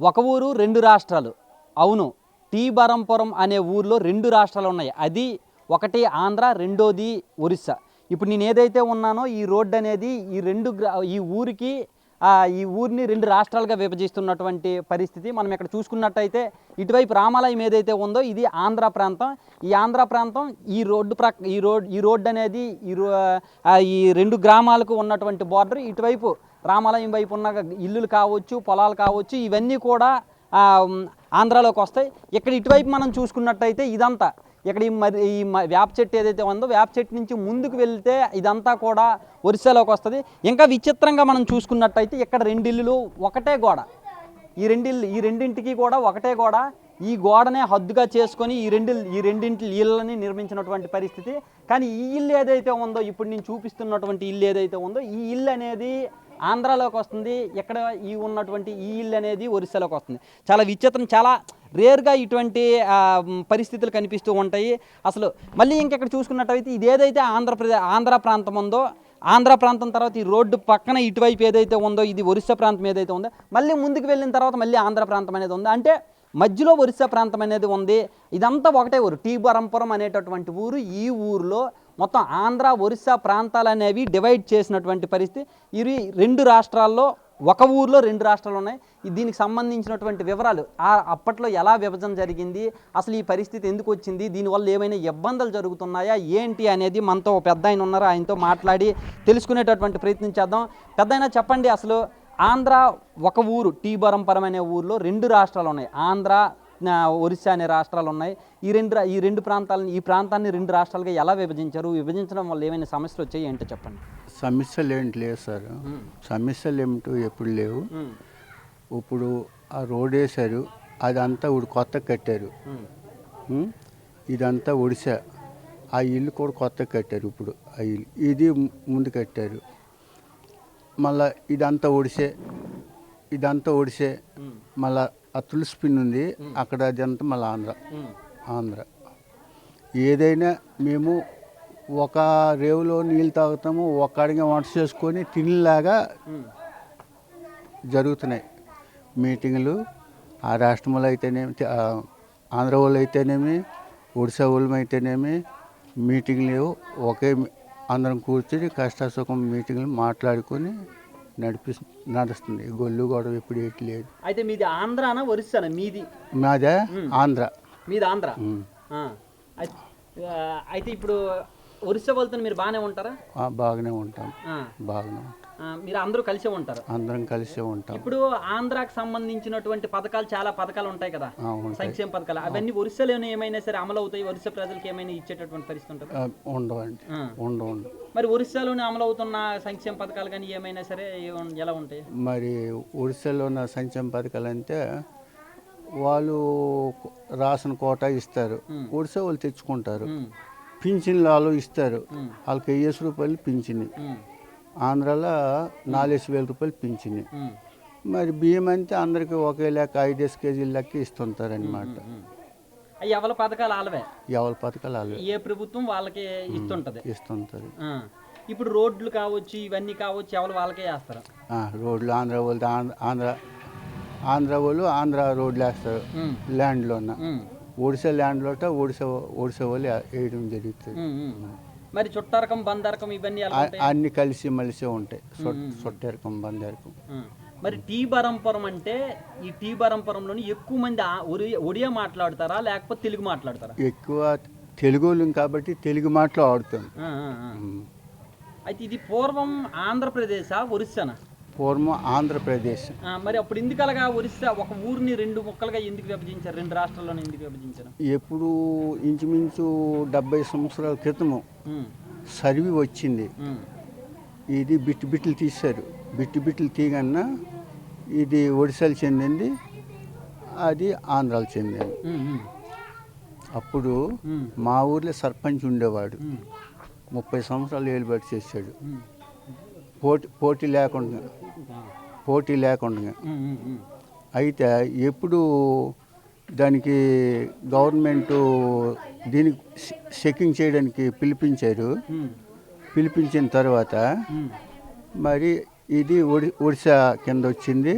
ఒక ఊరు రెండు రాష్ట్రాలు. అవును, టీ బరంపురం అనే ఊర్లో రెండు రాష్ట్రాలు ఉన్నాయి. అది ఒకటి ఆంధ్ర, రెండోది ఒరిస్సా. ఇప్పుడు నేను ఏదైతే ఉన్నానో ఈ రోడ్డు అనేది ఈ ఊరికి ఈ ఊరిని రెండు రాష్ట్రాలుగా విభజిస్తున్నటువంటి పరిస్థితి. మనం ఇక్కడ చూసుకున్నట్టయితే ఇటువైపు రామాలయం ఏదైతే ఉందో ఇది ఆంధ్ర ప్రాంతం. ఈ ఆంధ్ర ప్రాంతం ఈ రోడ్డు అనేది ఈ రెండు గ్రామాలకు ఉన్నటువంటి బార్డర్. ఇటువైపు రామాలయం వైపు ఉన్న ఇల్లులు కావచ్చు, పొలాలు కావచ్చు, ఇవన్నీ కూడా ఆంధ్రాలోకి వస్తాయి. ఇక్కడ ఇటువైపు మనం చూసుకున్నట్టయితే ఇదంతా ఇక్కడ ఈ వేప చెట్టు ఏదైతే ఉందో వేప చెట్టు నుంచి ముందుకు వెళ్తే ఇదంతా కూడా ఒరిస్సాలోకి వస్తుంది. ఇంకా విచిత్రంగా మనం చూసుకున్నట్టయితే ఇక్కడ రెండు ఇల్లులు ఒకటే గోడ. ఈ రెండింటికి కూడా ఒకటే గోడ. ఈ గోడనే హద్దుగా చేసుకొని ఈ రెండింటి ఇళ్ళని నిర్మించినటువంటి పరిస్థితి. కానీ ఈ ఇల్లు ఏదైతే ఉందో, ఇప్పుడు నేను చూపిస్తున్నటువంటి ఇల్లు ఏదైతే ఉందో ఈ ఇల్లు అనేది ఆంధ్రాలోకి వస్తుంది. ఇక్కడ ఉన్నటువంటి ఈ ఇల్లు అనేది ఒరిస్సాలోకి వస్తుంది. చాలా విచిత్రం, చాలా రేర్గా ఇటువంటి పరిస్థితులు కనిపిస్తూ ఉంటాయి. అసలు మళ్ళీ ఇంకెక్కడ చూసుకున్నట్టయితే ఇది ఏదైతే ఆంధ్ర ప్రాంతం ఉందో, ఆంధ్ర ప్రాంతం తర్వాత ఈ రోడ్డు పక్కన ఇటువైపు ఏదైతే ఉందో ఇది ఒరిస్సా ప్రాంతం ఏదైతే ఉందో, మళ్ళీ ముందుకు వెళ్ళిన తర్వాత మళ్ళీ ఆంధ్ర ప్రాంతం అనేది ఉంది. అంటే మధ్యలో ఒరిస్సా ప్రాంతం అనేది ఉంది. ఇదంతా ఒకటే ఊరు, టీ బరంపురం అనేటటువంటి ఊరు. ఈ ఊరిలో మొత్తం ఆంధ్ర ఒరిస్సా ప్రాంతాలు అనేవి డివైడ్ చేసినటువంటి పరిస్థితి. ఇవి రెండు రాష్ట్రాల్లో, ఒక ఊరిలో రెండు రాష్ట్రాలు ఉన్నాయి. దీనికి సంబంధించినటువంటి వివరాలు, అప్పట్లో ఎలా విభజన జరిగింది, అసలు ఈ పరిస్థితి ఎందుకు వచ్చింది, దీనివల్ల ఏమైనా ఇబ్బందులు జరుగుతున్నాయా ఏంటి అనేది మనతో పెద్ద ఆయన ఉన్నారు, ఆయనతో మాట్లాడి తెలుసుకునేటటువంటి ప్రయత్నం చేద్దాం. పెద్ద ఆయన చెప్పండి, అసలు ఆంధ్ర ఒక ఊరు టీ బరంపురం అనే ఊరిలో రెండు రాష్ట్రాలు ఉన్నాయి. ఆంధ్ర, ఒరిస్సా అనే రాష్ట్రాలు ఉన్నాయి. ఈ ప్రాంతాన్ని రెండు రాష్ట్రాలుగా ఎలా విభజించారు, విభజించడం వల్ల ఏమైనా సమస్యలు వచ్చాయి ఏంటో చెప్పండి. సమస్యలు ఏంటి లేవు సార్, సమస్యలు ఏమిటో ఎప్పుడు లేవు. ఇప్పుడు ఆ రోడ్ వేశారు, అదంతా ఇప్పుడు కొత్త కట్టారు. ఇదంతా ఒడిశా, ఆ ఇల్లు కూడా కొత్త కట్టారు. ఇప్పుడు ఆ ఇల్లు ఇది ముందు కట్టారు. మళ్ళా ఇదంతా ఒడిసే మళ్ళా ఆ తులసి పిన్ ఉంది అక్కడ, అదంతా మళ్ళీ ఆంధ్ర. ఏదైనా మేము ఒక రేవులో నీళ్ళు తాగుతాము, ఒక అడిగే వంట చేసుకొని తినేలాగా జరుగుతున్నాయి మీటింగులు. ఆ రాష్ట్రంలో అయితేనేమి, ఆంధ్ర వాళ్ళు అయితేనేమి, ఒడిశా వాళ్ళు అయితేనేమి మీటింగ్లు ఒకే అందరం కూర్చొని కష్టసుఖం మీటింగ్లు మాట్లాడుకొని నడుస్తుంది. గొల్లు గొడవ ఎప్పుడు ఏటి లేదు. అయితే మీది ఆంధ్రానా ఒరిస్సానా? మాదే ఆంధ్ర. మీది ఆంధ్ర. అయితే ఇప్పుడు ఒరిస్సా వాళ్ళతో మీరు బాగానే ఉంటారా? బాగానే ఉంటాం. మీరు అందరూ కలిసే ఉంటారు? అందరం కలిసే ఉంటాం. ఇప్పుడు ఆంధ్రాకి సంబంధించినటువంటి పథకాలు, చాలా పథకాలు ఉంటాయి కదా, సంక్షేమ పథకాలు, అవన్నీ ఒరిస్సాలో ఏమైనా సరే అమలు అవుతాయి? ఒరిస్సా ప్రజలకు ఏమైనా ఇచ్చేటటువంటి పరిస్థితి ఉంటుంది? ఉండవండి, ఉండవు. మరి ఒరిస్సాలోనే అమలు అవుతున్న సంక్షేమ పథకాలు కానీ ఏమైనా సరే ఎలా ఉంటాయి? మరి ఒరిస్సాలో ఉన్న సంక్షేమ పథకాలు అంటే వాళ్ళు రాసిన కోటా ఇస్తారు, ఒడిశా వాళ్ళు తెచ్చుకుంటారు. పింఛన్లు వాళ్ళు ఇస్తారు, వాళ్ళకి 1000 రూపాయలు పింఛని. ఆంధ్రాలో 4000 రూపాయలు పింఛని. మరి బియ్యం అంటే అందరికి ఒకే లెక్క 5 కేజీల లెక్క ఇస్తుంటారు అనమాట. ఎవరి పథకాలు వాళ్ళవే? ఎవరి పథకాలు వాళ్ళవే, ఏ ప్రభుత్వం వాళ్ళకి ఇస్తుంటది. ఇప్పుడు రోడ్లు కావచ్చు, ఇవన్నీ కావచ్చు, ఎవరు వాళ్ళకే వేస్తారు రోడ్లు. ఆంధ్ర వాళ్ళు ఆంధ్ర రోడ్లు వేస్తారు ల్యాండ్లో. ఒడిశా ల్యాండ్లో ఒడిశా వాళ్ళు వేయడం జరుగుతుంది. మరి చుట్టారకం, బందారకం ఇవన్నీ అన్ని కలిసి మలిసే ఉంటాయి. చుట్టారకం, బందారకం. మరి టీ బరంపురం అంటే ఈ టీ బరంపురంలోని ఎక్కువ మంది ఒడియా మాట్లాడతారా లేకపోతే తెలుగు మాట్లాడతారా? ఎక్కువ తెలుగు వాళ్ళం కాబట్టి తెలుగు మాట్లాడుతాం. అయితే ఇది పూర్వం ఆంధ్రప్రదేశా ఒరిస్సానా? పూర్వం ఆంధ్రప్రదేశ్. మరి అప్పుడు ఎందుకలాగా ఒరిస్సా ఒక ఊరిని రెండు ముక్కలుగా ఎందుకు విభజించారు, రెండు రాష్ట్రాల్లోనే ఎందుకు విభజించారు? ఎప్పుడు ఇంచుమించు 70 సంవత్సరాల క్రితము సర్వీ వచ్చింది. ఇది బిట్లు తీశారు. బిట్లు తీయగన్నా ఇది ఒడిశాలు చెందింది, అది ఆంధ్రాలు చెందింది. అప్పుడు మా ఊర్లో సర్పంచ్ ఉండేవాడు, 30 సంవత్సరాలు ఏలుబడి చేశాడు. పోటీ లేకుండా అయితే ఎప్పుడు దానికి గవర్నమెంటు దీనికి చెకింగ్ చేయడానికి పిలిపించిన తర్వాత మరి ఇది ఒడిశా కింద వచ్చింది.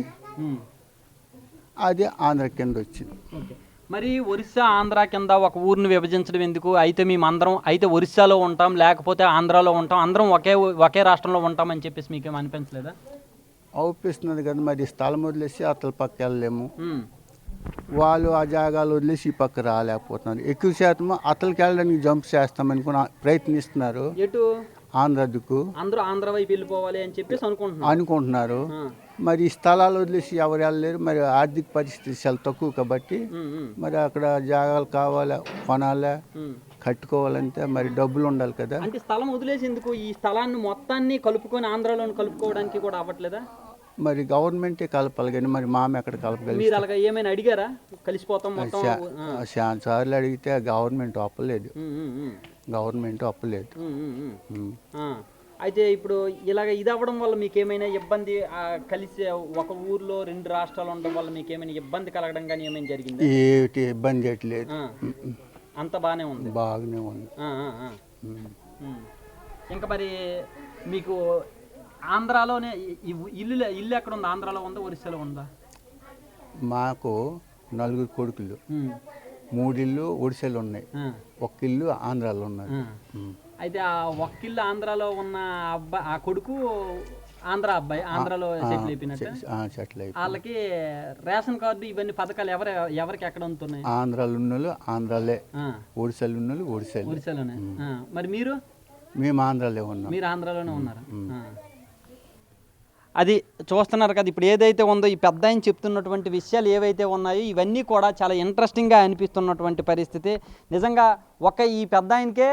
అది ఆంధ్ర కింద వచ్చింది. ఓకే. మరి ఒరిస్సా ఆంధ్ర కింద ఒక ఊరిని విభజించడం ఎందుకు? అయితే మేమందరం అయితే ఒరిస్సాలో ఉంటాం, లేకపోతే ఆంధ్రాలో ఉంటాం, అందరం ఒకే రాష్ట్రంలో ఉంటామని చెప్పేసి మీకేం అనిపించలేదా? అవుపిస్తున్నది కదా, మరి స్థలం వదిలేసి అతల పక్క వెళ్ళలేము, వాళ్ళు ఆ జాగాలు వదిలేసి ఈ పక్క రాలేకపోతున్నారు. ఎక్కువ శాతం అతలకి వెళ్ళడానికి జంప్ చేస్తామని కూడా ప్రయత్నిస్తున్నారు. ఎటు? ఆంధ్ర దిక్కు అందరూ ఆంధ్ర వైపు వెళ్ళిపోవాలి అని చెప్పేసి అనుకుంటున్నారు. మరి ఈ స్థలాలు వదిలేసి ఎవరు వెళ్ళలేరు. మరి ఆర్థిక పరిస్థితి చాలా తక్కువ కాబట్టి మరి అక్కడ జాగాలు కావాలా, కొనాలా, కట్టుకోవాలంటే మరి డబ్బులు ఉండాలి కదా. అంటే స్థలం వదిలేసి ఎందుకు? ఈ స్థలాన్ని మొత్తాన్ని కలుపుకొని ఆంధ్రాలో కలుపుకోవడానికి కూడా అవ్వట్లేదా? మరి గవర్నమెంటే కలపాలి కానీ మరి మామ ఎక్కడ కలపగలి. మీరు అలాగా ఏమైనా అడిగారా? కలిసిపోతాం మొత్తం చాలా సార్లు అడిగితే గవర్నమెంట్ అప్పలేదు. అయితే ఇప్పుడు ఇలాగ ఇది అవ్వడం వల్ల మీకు ఏమైనా ఇబ్బంది, కలిసి ఒక ఊర్లో రెండు రాష్ట్రాలు ఉండడం వల్ల మీకు ఏమైనా ఇబ్బంది కలగడం కానీ ఏమైనా జరిగింది? ఏటి ఇబ్బంది ఎట్లేదు, అంత బాగానే ఉంది. బాగానే ఉంది. ఇంకా మరి మీకు ఆంధ్రాలోనే ఇల్లు ఎక్కడ ఉంది? ఆంధ్రాలో ఉందా, ఒరిస్సాలో ఉందా? మాకు 4 కొడుకులు, 3 ఇళ్ళు ఒడిశాలో ఉన్నాయి, 1 ఇల్లు ఆంధ్రాలో ఉన్నాయి. అయితే ఆ ఒక్కిల్లు ఆంధ్రాలో ఉన్న అబ్బాయి, ఆ కొడుకు ఆంధ్ర అబ్బాయి, ఆంధ్రాలో సెటిల్ అయిపోయినట్టు. వాళ్ళకి రేషన్ కార్డు ఇవన్నీ పథకాలు ఎవరికి ఎక్కడ ఉంటున్నాయి? ఆంధ్రాలో ఉన్నోళ్ళు ఆంధ్రాలే, ఒడిశాలో ఉన్నోళ్ళు ఒడిశాలోనే. మరి మేము ఆంధ్రాలో ఉన్నాం. మీరు ఆంధ్రాలోనే ఉన్నారు. అది చూస్తున్నారు కదా, ఇప్పుడు ఏదైతే ఉందో ఈ పెద్ద ఆయన చెప్తున్నటువంటి విషయాలు ఏవైతే ఉన్నాయో ఇవన్నీ కూడా చాలా ఇంట్రెస్టింగ్గా అనిపిస్తున్నటువంటి పరిస్థితి. నిజంగా ఈ పెద్ద ఆయనకే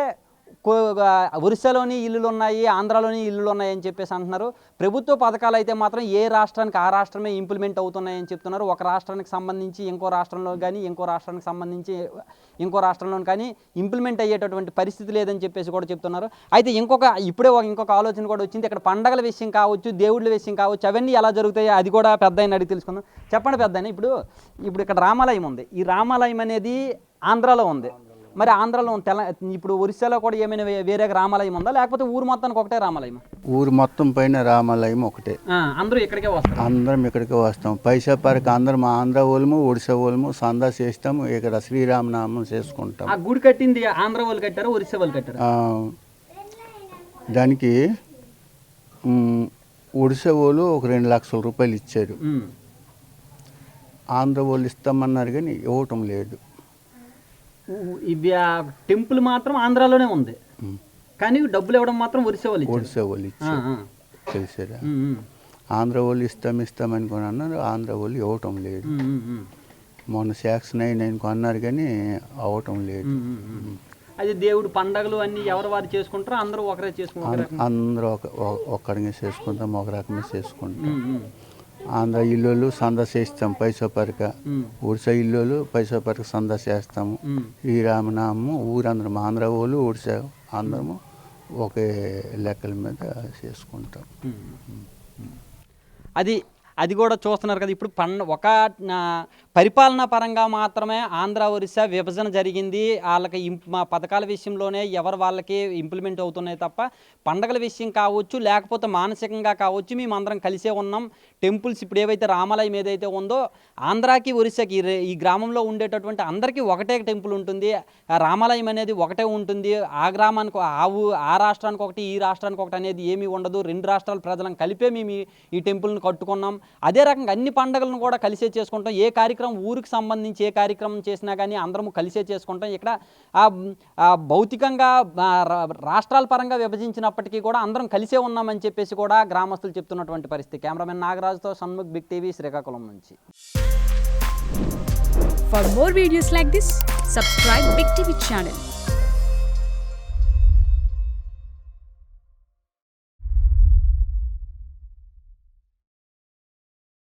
ఒరిస్సాలోని ఇల్లులు ఉన్నాయి, ఆంధ్రాలోని ఇల్లులు ఉన్నాయి అని చెప్పేసి అంటున్నారు. ప్రభుత్వ పథకాలు అయితే మాత్రం ఏ రాష్ట్రానికి ఆ రాష్ట్రమే ఇంప్లిమెంట్ అవుతున్నాయని చెప్తున్నారు. ఒక రాష్ట్రానికి సంబంధించి ఇంకో రాష్ట్రంలో కానీ, ఇంకో రాష్ట్రానికి సంబంధించి ఇంకో రాష్ట్రంలో కానీ ఇంప్లిమెంట్ అయ్యేటటువంటి పరిస్థితి లేదని చెప్పేసి కూడా చెప్తున్నారు. అయితే ఇంకొక ఆలోచన కూడా వచ్చింది. ఇక్కడ పండగల విషయం కావచ్చు, దేవుళ్ళ విషయం కావచ్చు, అవన్నీ ఎలా జరుగుతాయో అది కూడా పెద్ద ఆయన అడిగి తెలుసుకుందాం. చెప్పండి పెద్ద ఆయన, ఇప్పుడు ఇక్కడ రామాలయం ఉంది. ఈ రామాలయం అనేది ఆంధ్రాలో ఉంది. మరి ఆంధ్రాలో ఇప్పుడు ఒరిస్సాలో కూడా ఏమైనా వేరే రామాలయం ఉందా, లేకపోతే ఊరు మొత్తానికి ఒకటే రామాలయం? ఊరు మొత్తం పైన రామాలయం ఒకటే. అందరూ ఇక్కడికే వస్తారు? అందరం ఇక్కడికే వస్తాం. పైసా పరకు అందరం ఆంధ్ర వాళ్ళము, ఒడిశా వాళ్ళము సందా చేస్తాము. ఇక్కడ శ్రీరామనామం చేసుకుంటాం. ఆ గుడి కట్టింది ఆంధ్ర వాళ్ళు కట్టారా, ఒరిస్సా వాళ్ళు కట్టారా? దానికి ఒడిశా వాళ్ళు ఒక 2 లక్షల రూపాయలు ఇచ్చారు. ఆంధ్ర వాళ్ళు ఇస్తామన్నారు కానీ ఇవ్వటం లేదు. ఇవి టెంపుల్ మాత్రం ఆంధ్రాలోనే ఉంది, కానీ డబ్బులు ఇవ్వడం మాత్రం ఒరిస్సా వాళ్ళు ఇచ్చారు. తెలిసారా? ఆంధ్ర వాళ్ళు ఇస్తాం అనుకుని అన్నారు. ఆంధ్ర వాళ్ళు ఇవ్వటం లేదు. మొన్న శాక్షన్ అన్నారు కానీ అవ్వటం లేదు. అది దేవుడు పండగలు అన్ని ఎవరు వారు చేసుకుంటారో అందరూ ఒకరే చేసుకుంటారు. అందరూ ఒక్కడిగా చేసుకుంటాం, ఒక రకమే చేసుకుంటాం. ఆంధ్ర ఇల్లు సందా చేస్తాం పైసా పరక, ఒడిశా ఇల్లు పైసా పరక సందా చేస్తాము. శ్రీరామనామము ఊరందరం ఆంధ్ర వాళ్ళు ఒడిశా అందరము ఒకే లెక్కల మీద చేసుకుంటాం. అది కూడా చూస్తున్నారు కదా. ఇప్పుడు ఒక పరిపాలనా పరంగా మాత్రమే ఆంధ్ర ఒరిస్సా విభజన జరిగింది. వాళ్ళకి మా పథకాల విషయంలోనే వాళ్ళకి ఇంప్లిమెంట్ అవుతున్నాయి తప్ప పండగల విషయం కావచ్చు, లేకపోతే మానసికంగా కావచ్చు, మేమందరం కలిసే ఉన్నాం. టెంపుల్స్ ఇప్పుడు ఏవైతే రామాలయం ఏదైతే ఉందో ఆంధ్రాకి ఒరిస్సాకి ఈ గ్రామంలో ఉండేటటువంటి అందరికీ ఒకటే టెంపుల్ ఉంటుంది. రామాలయం అనేది ఒకటే ఉంటుంది. ఆ గ్రామానికి ఆ రాష్ట్రానికి ఒకటి, ఈ రాష్ట్రానికి ఒకటి అనేది ఏమీ ఉండదు. 2 రాష్ట్రాల ప్రజలను కలిపే మేము ఈ టెంపుల్ని కట్టుకున్నాం. అదే రకంగా అన్ని పండుగలను కూడా కలిసే చేసుకుంటాం. ఏ కార్యక్రమం ఊరికి సంబంధించి ఏ కార్యక్రమం చేసినా కానీ అందరము కలిసే చేసుకుంటాం. ఇక్కడ భౌతికంగా రాష్ట్రాల పరంగా విభజించినప్పటికీ కూడా అందరం కలిసే ఉన్నామని చెప్పేసి కూడా గ్రామస్తులు చెప్తున్నటువంటి పరిస్థితి. కెమెరామెన్ నాగరాజుతో షణ్ముఖ్, బిగ్ టీవీ, శ్రీకాకుళం నుంచి. For more videos like this, subscribe Big TV channel.